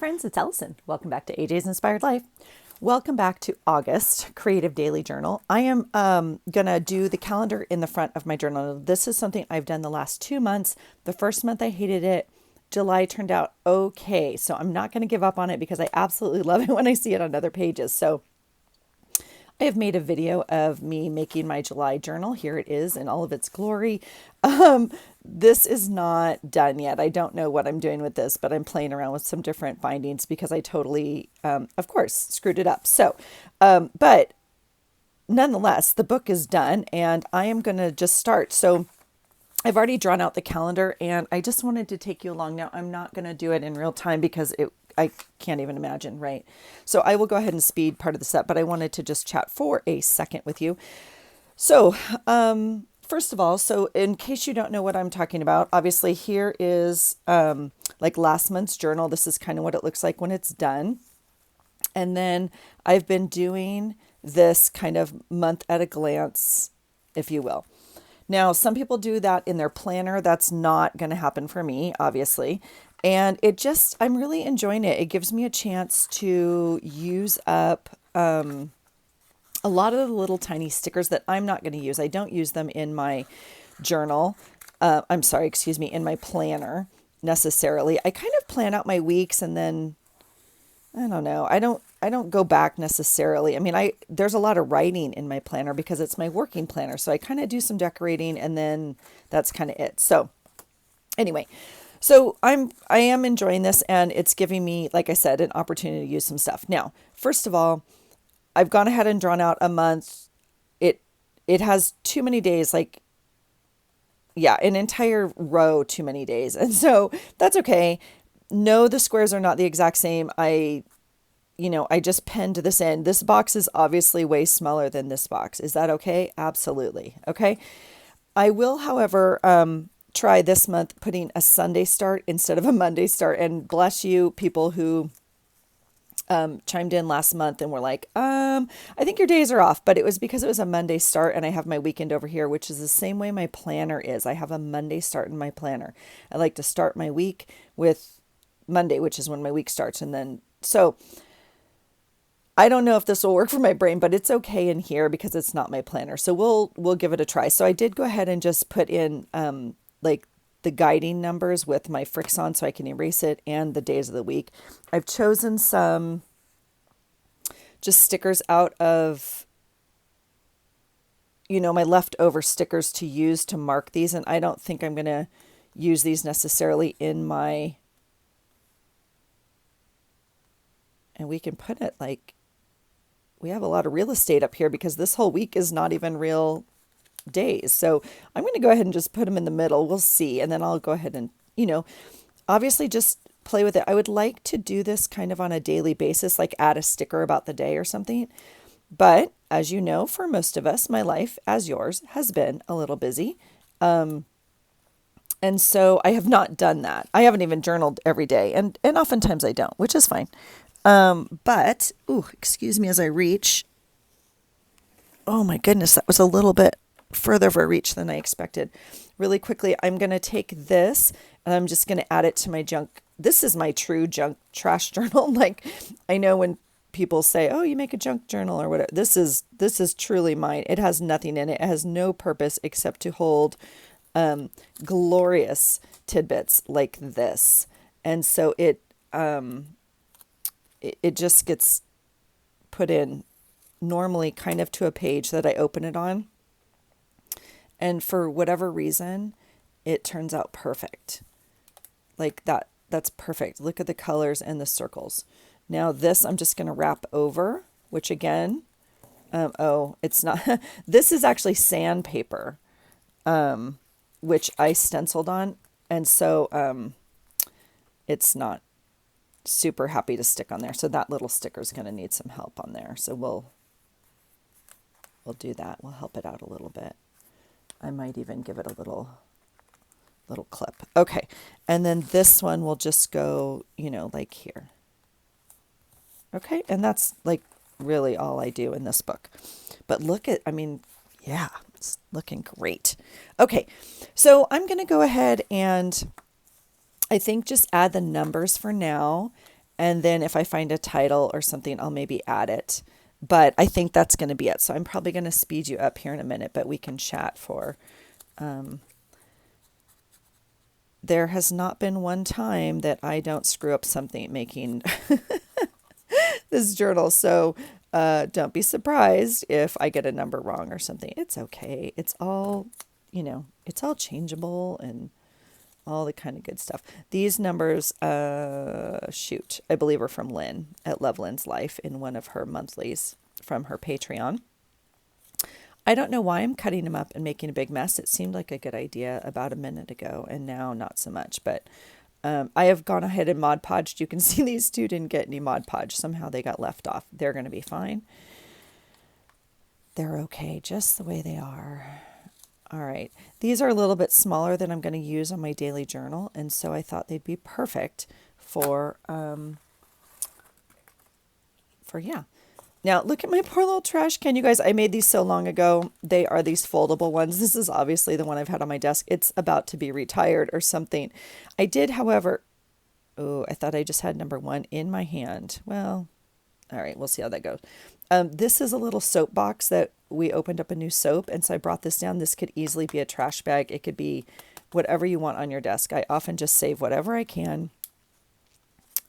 friends, it's Allison. Welcome back to AJ's Inspired Life. Welcome back to August Creative Daily Journal. I am going to do the calendar in the front of my journal. This is something I've done the last 2 months. The first month I hated it. July turned out okay. So I'm not going to give up on it because I absolutely love it when I see it on other pages. So I have made a video of me making my July journal. Here it is in all of its glory. This is not done yet. I don't know what I'm doing with this, but I'm playing around with some different bindings because I totally, of course, screwed it up. So, but nonetheless, the book is done and I am going to just start. So I've already drawn out the calendar and I just wanted to take you along. Now, I'm not going to do it in real time because I can't even imagine, right? So I will go ahead and speed part of this up, but I wanted to just chat for a second with you. So, first of all, so in case you don't know what I'm talking about, obviously here is like last month's journal. This is kind of what it looks like when it's done. And then I've been doing this kind of month at a glance, if you will. Now, some people do that in their planner. That's not going to happen for me, obviously. And I'm really enjoying it. It gives me a chance to use up a lot of the little tiny stickers that I'm not going to use. I don't use them in my journal. In my planner necessarily. I kind of plan out my weeks and then, I don't know. I don't go back necessarily. I mean, there's a lot of writing in my planner because it's my working planner. So I kind of do some decorating and then that's kind of it. So anyway, so I am enjoying this and it's giving me, like I said, an opportunity to use some stuff. Now, first of all, I've gone ahead and drawn out a month. It has too many days, an entire row too many days. And so that's okay. No, the squares are not the exact same. I just penned this in. This box is obviously way smaller than this box. Is that okay? Absolutely. Okay. I will, however, try this month putting a Sunday start instead of a Monday start. And bless you, people who chimed in last month and were like, I think your days are off, but it was because it was a Monday start and I have my weekend over here, which is the same way my planner is. I have a Monday start in my planner. I like to start my week with Monday, which is when my week starts. And then, so I don't know if this will work for my brain, but it's okay in here because it's not my planner. So we'll give it a try. So I did go ahead and just put in, the guiding numbers with my Frixon so I can erase it and the days of the week. I've chosen some just stickers out of, my leftover stickers to use to mark these. And I don't think I'm going to use these necessarily in my, and we can put it we have a lot of real estate up here because this whole week is not even real days. So I'm going to go ahead and just put them in the middle. We'll see. And then I'll go ahead and, obviously just play with it. I would like to do this kind of on a daily basis, like add a sticker about the day or something. But as you know, for most of us, my life, as yours, has been a little busy. And so I have not done that. I haven't even journaled every day. And oftentimes I don't, which is fine. But, excuse me as I reach. Oh my goodness, that was a little bit further of a reach than I expected. Really quickly, I'm going to take this and I'm just going to add it to my junk. This is my true junk trash journal. I know when people say, oh, you make a junk journal or whatever. This is truly mine. It has nothing in it. It has no purpose except to hold glorious tidbits like this. And so it just gets put in normally kind of to a page that I open it on. And for whatever reason, it turns out perfect. Like that. That's perfect. Look at the colors and the circles. Now this I'm just going to wrap over, which again, it's not. This is actually sandpaper, which I stenciled on. And so it's not super happy to stick on there. So that little sticker is going to need some help on there. So we'll do that. We'll help it out a little bit. I might even give it a little clip. Okay. And then this one will just go, like here. Okay. And that's really all I do in this book. But yeah, it's looking great. Okay. So I'm going to go ahead and I think just add the numbers for now. And then if I find a title or something, I'll maybe add it. But I think that's going to be it. So I'm probably going to speed you up here in a minute, but we can chat for. There has not been one time that I don't screw up something making this journal. So don't be surprised if I get a number wrong or something. It's okay. It's all, it's all changeable and all the kind of good stuff. These numbers, I believe are from Lynn at Love Lynn's Life in one of her monthlies from her Patreon. I don't know why I'm cutting them up and making a big mess. It seemed like a good idea about a minute ago, and now not so much. But I have gone ahead and Mod Podged. You can see these two didn't get any Mod Podge. Somehow they got left off. They're going to be fine. They're okay just the way they are. All right. These are a little bit smaller than I'm going to use on my daily journal, and so I thought they'd be perfect for yeah. Now, look at my poor little trash can, you guys. I made these so long ago. They are these foldable ones. This is obviously the one I've had on my desk. It's about to be retired or something. I did, however, I thought I just had number 1 in my hand. Well, all right, we'll see how that goes. This is a little soap box that we opened up a new soap, and so I brought this down. This could easily be a trash bag. It could be whatever you want on your desk. I often just save whatever I can,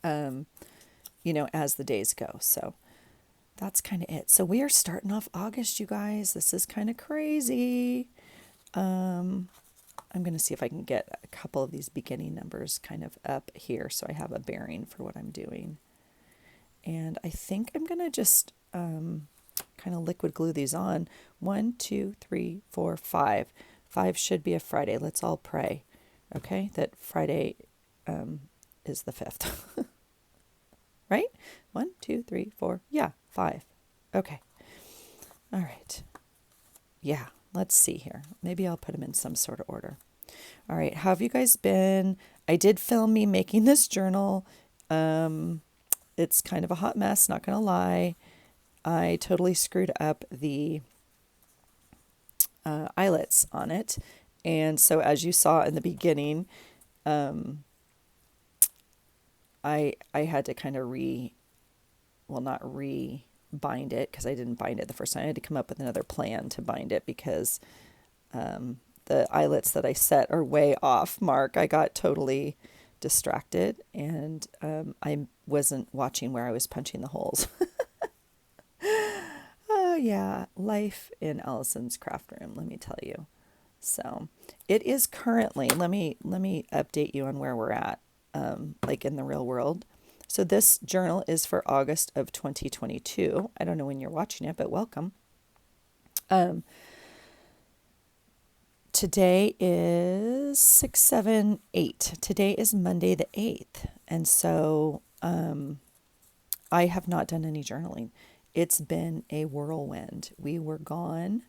as the days go. So that's kind of it. So we are starting off August, you guys. This is kind of crazy. I'm going to see if I can get a couple of these beginning numbers kind of up here so I have a bearing for what I'm doing. And I think I'm going to just kind of liquid glue these on. 1, 2, 3, 4, 5. 5 should be a Friday. Let's all pray, okay, that Friday is the 5th. Right? 1, 2, 3, 4. Yeah, 5. Okay. All right. Yeah, let's see here. Maybe I'll put them in some sort of order. All right. How have you guys been? I did film me making this journal. It's kind of a hot mess, not going to lie. I totally screwed up the eyelets on it. And so as you saw in the beginning, I had to kind of not bind it because I didn't bind it the first time. I had to come up with another plan to bind it because the eyelets that I set are way off mark. I got totally distracted and I wasn't watching where I was punching the holes. Oh yeah, life in Allison's craft room, let me tell you. So it is currently, let me update you on where we're at, like in the real world. So this journal is for August of 2022. I don't know when you're watching it, but welcome. Today is 6, 7, 8. Today is Monday the 8th. And so I have not done any journaling. It's been a whirlwind. We were gone.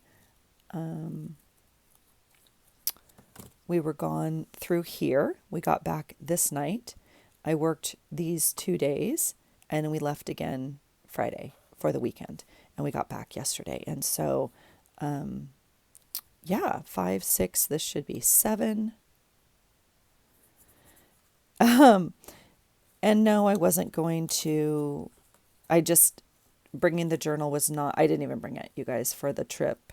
We were gone through here. We got back this night. I worked these 2 days and we left again Friday for the weekend and we got back yesterday. And so, 5, 6, this should be 7. And no, I wasn't going to, bringing the journal was not, I didn't even bring it, you guys, for the trip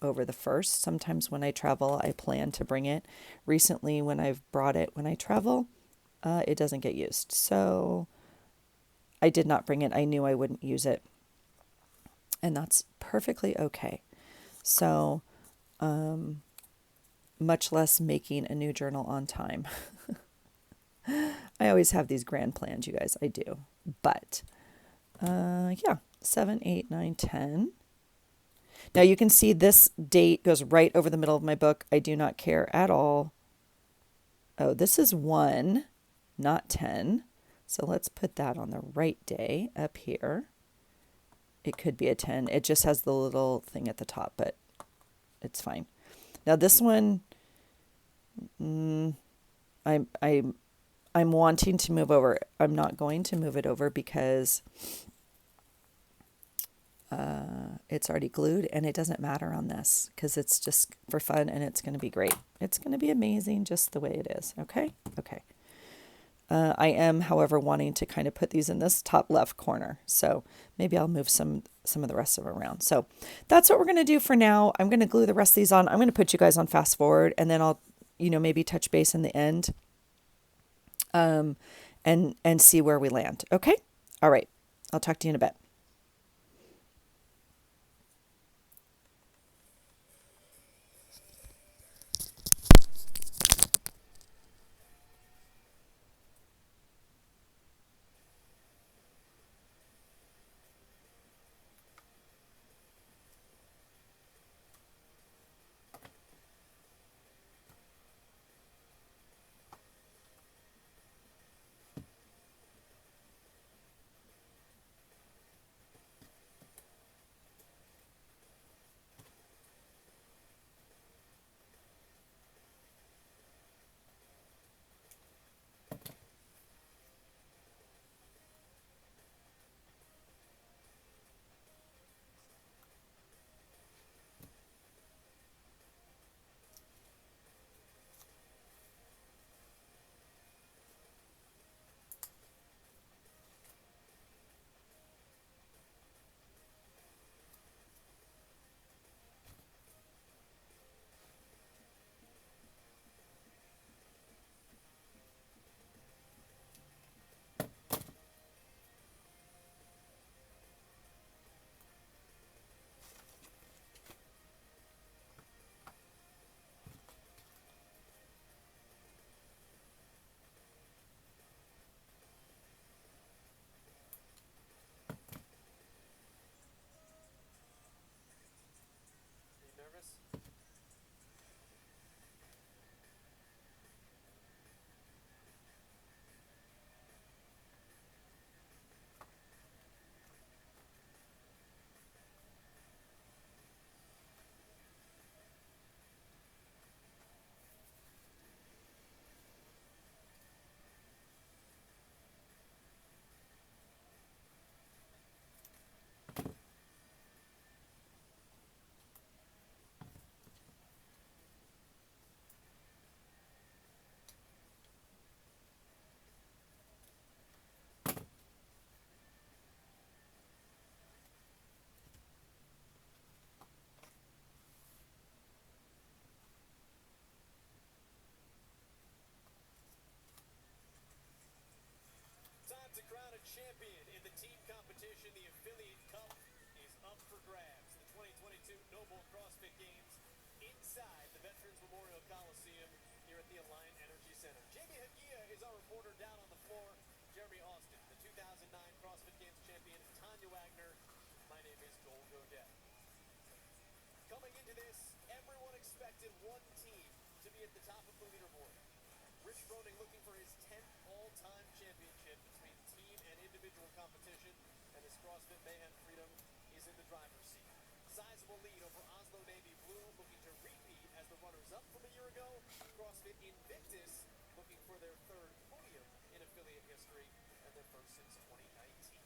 over the 1st. Sometimes when I travel, I plan to bring it. Recently, when I've brought it when I travel, it doesn't get used. So I did not bring it. I knew I wouldn't use it. And that's perfectly okay. So much less making a new journal on time. I always have these grand plans, you guys. I do. But 7, 8, 9, 10. Now you can see this date goes right over the middle of my book. I do not care at all. Oh, this is 1, not 10. So let's put that on the right day up here. It could be a 10. It just has the little thing at the top, but it's fine. Now this one, I'm wanting to move over. I'm not going to move it over because it's already glued and it doesn't matter on this because it's just for fun and it's going to be great. It's going to be amazing just the way it is. Okay. I am, however, wanting to kind of put these in this top left corner. So maybe I'll move some of the rest of them around. So that's what we're going to do for now. I'm going to glue the rest of these on. I'm going to put you guys on fast forward, and then I'll, maybe touch base in the end, and see where we land. Okay? All right. I'll talk to you in a bit. Time to crown a champion in the team competition. The Affiliate Cup is up for grabs. The 2022 Noble CrossFit Games inside the Veterans Memorial Coliseum here at the Alliant Energy Center. Jamie Hagia is our reporter down on the floor. Jeremy Austin, the 2009 CrossFit Games champion, Tanya Wagner. My name is Joel Godet. Coming into this, everyone expected one team to be at the top of the leaderboard. Rich Froning looking for his 10th all-time championship between team and individual competition, and his CrossFit Mayhem Freedom is in the driver's seat. Sizable lead over Oslo Navy Blue, looking to repeat as the runners-up from a year ago. CrossFit Invictus looking for their third podium in affiliate history, and their first since 2019.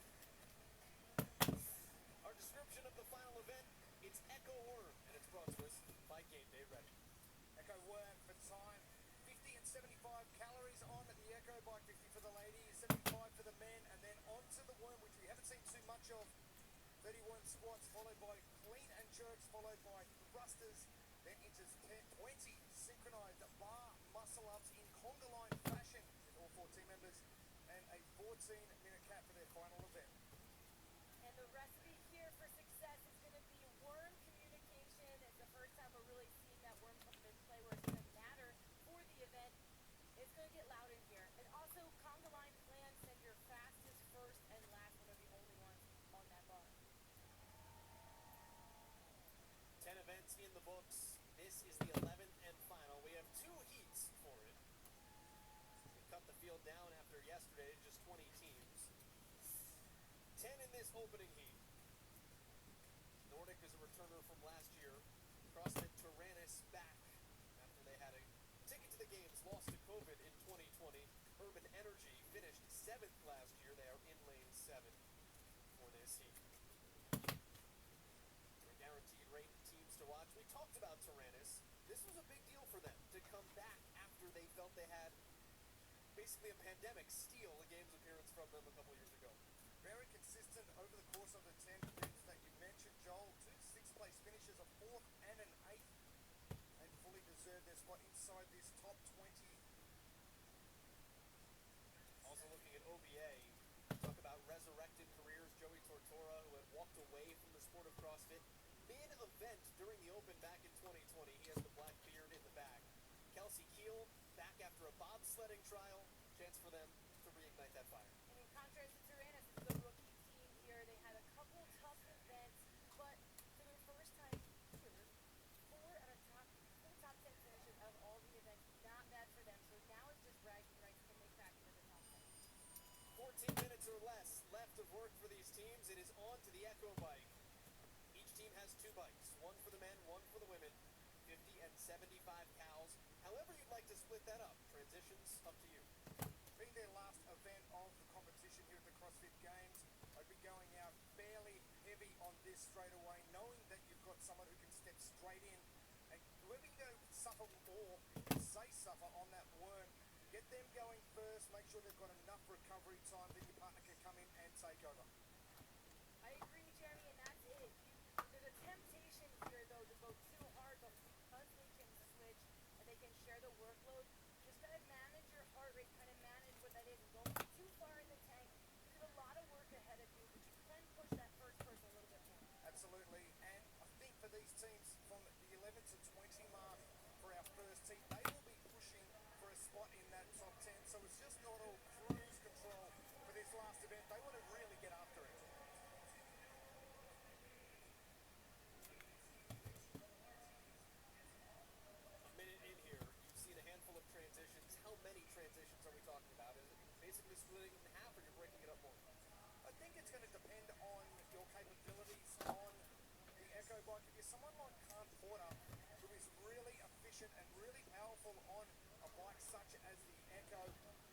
Our description of the final event, it's Echo Worm, and it's brought to us by Game Day Ready. Echo Worm for time. 50 and 75 calories on the Echo bike, 50 for the ladies, 75 for the men, and then onto the worm, which we haven't seen too much of. 30 worm squats, followed by clean and jerks, followed by thrusters, then into 20 synchronized bar muscle-ups in conga line fashion with all 4 team members, and a 14-minute cap for their final event. And the recipe here for success is going to be worm communication. It's the first time we're really seeing that worm come into play where it's going to matter for the event. It's going to get loud in here. And also, conga line plan said your fastest first and last one are the only ones on that bar. 10 events in the books. This is the 11th and final. We have 2 heats for it. We cut the field down after yesterday, just 20 teams. 10 in this opening heat. Nordic is a returner from last year. CrossFit Tyrannus back after they had a ticket to the games, lost to COVID in 2020. Urban Energy finished 7th last year. They are in lane 7 for this heat. They're guaranteed rate teams to watch. We talked about Tyrannus. This was a big deal for them to come back after they felt they had basically a pandemic steal a games appearance from them a couple years ago. Very consistent over the course of the 10 games that you mentioned, Joel. 2 sixth-place finishes, a 4th and an 8th, and fully deserve their spot inside this top 20. Also looking at OBA, talk about resurrected careers. Joey Tortora, who had walked away from the sport of CrossFit mid-event during the Open back in 2020. He has the black beard in the back. Kelsey Keel, back after a bobsledding trial. Chance for them to reignite that fire. And in contrast to Tyrannus, it's the rookie team here. They had a couple tough events, but for their first time here, four top 10 finishes out of all the events. Not bad for them. So now it's just bragging rights. Can they crack into the top 10? 14 minutes or less left of work for these teams. It is on to the Echo bike. Each team has 2 bikes, one for the men, one for the women. 50 and 75 cows. However you'd like to split that up. Transitions up to you. Being their last event of the competition here at the CrossFit Games, I'd be going out fairly heavy on this straight away, knowing that you've got someone who can step straight in, and whoever you go suffer or say suffer on that worm, get them going first, make sure they've got enough recovery time, then your partner can come in and take over. I agree, Jeremy, and that's it. There's a temptation here, though, to go too hard, but because they can switch and they can share the workload, just kind of manage your heart rate, kind of manage what that is, and don't get too far in the tank. There's a lot of work ahead of you, but you can push that first person a little bit more. Absolutely, and I think for these teams from the 11 to 20 mark for our first team, they will be pushing for a spot in that top 10, so it's just not all cruise control for this last event. They want to really get after it. A minute in here, you've seen a handful of transitions. How many transitions are we talking about? Is it basically splitting it in half, or you're breaking it up more? I think it's going to depend on your capabilities on the Echo bike. If you're someone like Tortora, who is really efficient and really powerful on a bike such as the Echo,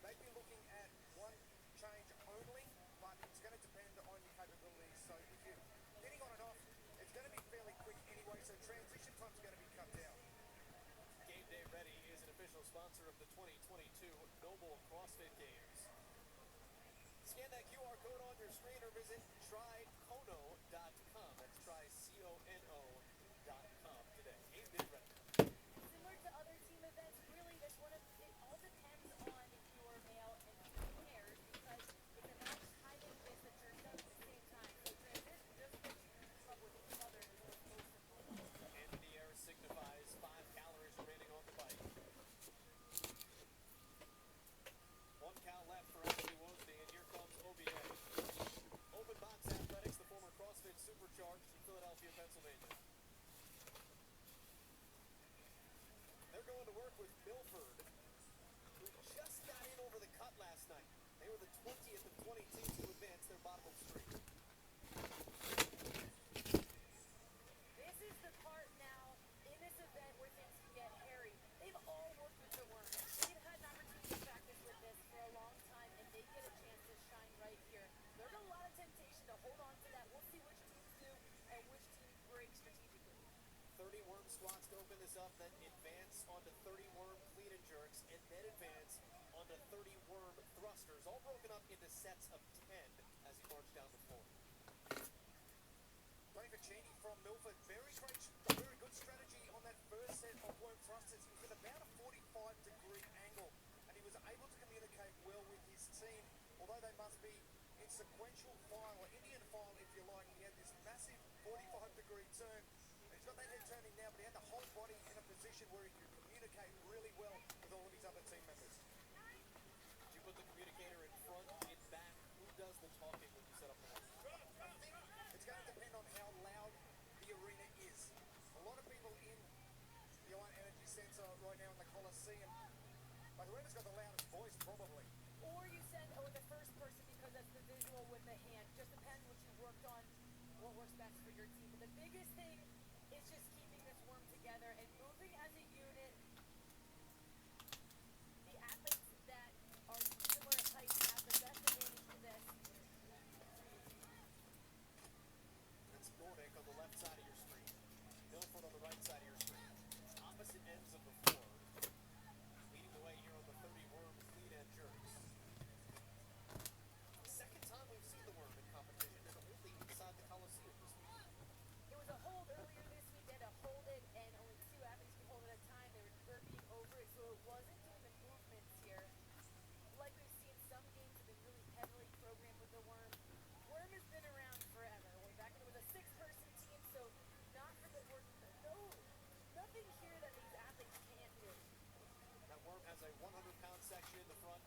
they'd be looking at one change only, but it's going to depend on your capabilities. So if you're getting on and off, it's going to be fairly quick anyway, so transition time's going to be cut down. Game Day Ready is an official sponsor of the 2022 Noble CrossFit Games. Scan that QR code on your screen or visit trycono.com. That's trycono.com today. Game Day Ready. Similar to other team events, really, it all depends on your male and female pairs, because it's a match timing this that you're done at the same time. So transition just gets you in club with each other is what's most important. Hand in the air signifies 5 calories remaining on the bike. 1 cal left for Ashley Wosby, and here comes OBA. Open Box Athletics, the former CrossFit Supercharged in Philadelphia, Pennsylvania. They're going to work with Milford, who just got in over the cut last night. They were the 20th of 20 teams to advance their bottom of the street. This is the part now in this event where things can get hairy. They've all worked with the worm. They've had an opportunity to practice with this for a long time, and they get a chance to shine right here. There's a lot of temptation to hold on to that. We'll see which teams do and which teams break strategically. 30 worm squats to open this up, then advance onto 30 worm clean and jerks, and then advance onto 30 worm thrusters, all broken up into sets of 10 as you march down the floor. Tony Vicini from Milford, very good strategy on that first set of worm thrusters. He was at about a 45-degree angle, and he was able to communicate well with his team, although they must be in sequential file, or Indian file if you like. He had this massive 45-degree turn. He's got that head turning now, but he had the whole body in a position where he could communicate really well with all of his other team members. Did you put the communicator in front, in back? Who does the talking when you set up the work? I think it's going to depend on how loud the arena is. A lot of people in the Alliant Energy Centre right now in the Coliseum, but whoever's got the loudest voice probably. Or you send with the first person because that's the visual with the hand. Just depends what you've worked on, what works best for your team. But the biggest thing is just keeping this worm together and moving as a unit. The athletes that are similar in height have the best advantage to this. That's Nordic on the left side of your screen. Milford on the right side of your screen. Opposite ends of the floor. Leading the way here on the 30 worm clean and jerk. has a 100-pound section in the front,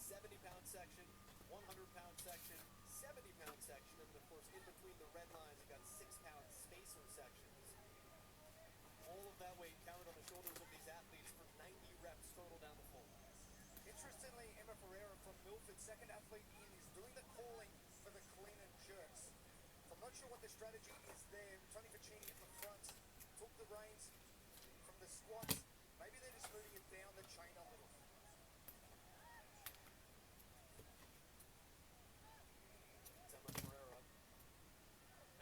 70-pound section, 100-pound section, 70-pound section, and then of course in between the red lines you've got 6-pound spacer sections. All of that weight counted on the shoulders of these athletes for 90 reps total down the floor. Interestingly, Emma Ferreira from Milford, second athlete in, is doing the calling for the clean and jerks. I'm not sure what the strategy is there. Tony Ficini at the front took the reins from the squats. Maybe they're just moving it down the chain a little. Emma Ferreira.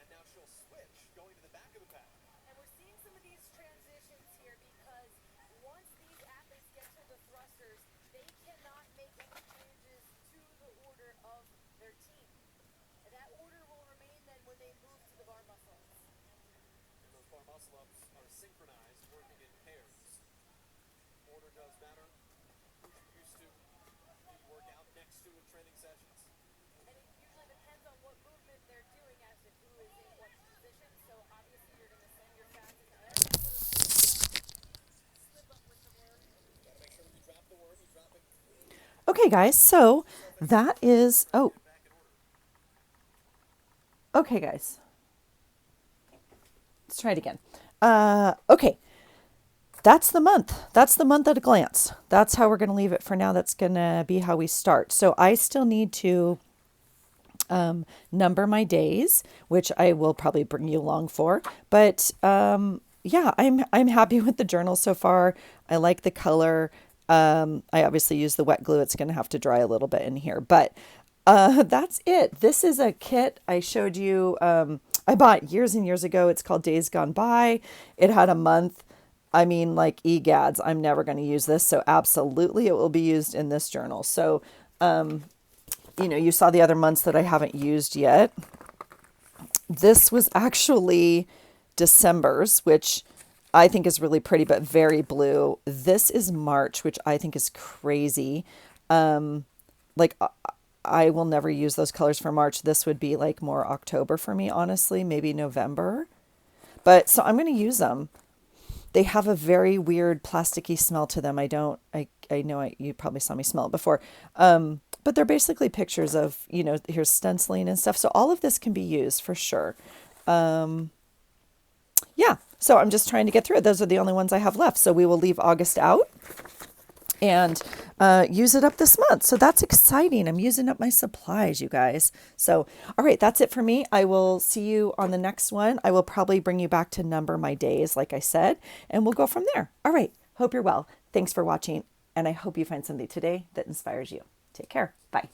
And now she'll switch, going to the back of the pack. And we're seeing some of these transitions here because once these athletes get to the thrusters, they cannot make any changes to the order of their team. And that order will remain then when they move to the bar muscle ups. And those bar muscle ups are synchronized, working in pairs. Order does matter. Who you're used to, who you work out next to in training sessions. And it usually depends on what movement they're doing as to who is in what position. So obviously you're going to send your fastest slip up with the worm. Gotta make sure when you drop the worm, you drop it clean. Okay, guys, so that is, oh, Back in order. okay, guys. Let's try it again. Okay. That's the month. That's the month at a glance. That's how we're going to leave it for now. That's going to be how we start. So I still need to number my days, which I will probably bring you along for. But yeah, I'm happy with the journal so far. I like the color. I obviously use the wet glue. It's going to have to dry a little bit in here, but that's it. This is a kit I showed you. I bought years and years ago. It's called Days Gone By. It had a month. I mean, like egads, I'm never going to use this. So absolutely it will be used in this journal. So, you know, you saw the other months that I haven't used yet. This was actually December's, which I think is really pretty, but very blue. This is March, which I think is crazy. Like I will never use those colors for March. This would be like more October for me, honestly, maybe November. But so I'm going to use them. They have a very weird plasticky smell to them. I know you probably saw me smell it before. But they're basically pictures of, you know, here's stenciling and stuff. So all of this can be used for sure. Yeah. So I'm just trying to get through it. Those are the only ones I have left. So we will leave August out and use it up this month. So that's exciting. I'm using up my supplies, you guys. So, all right, that's it for me. I will see you on the next one. I will probably bring you back to number my days, like I said, and we'll go from there. All right. Hope you're well. Thanks for watching. And I hope you find something today that inspires you. Take care. Bye.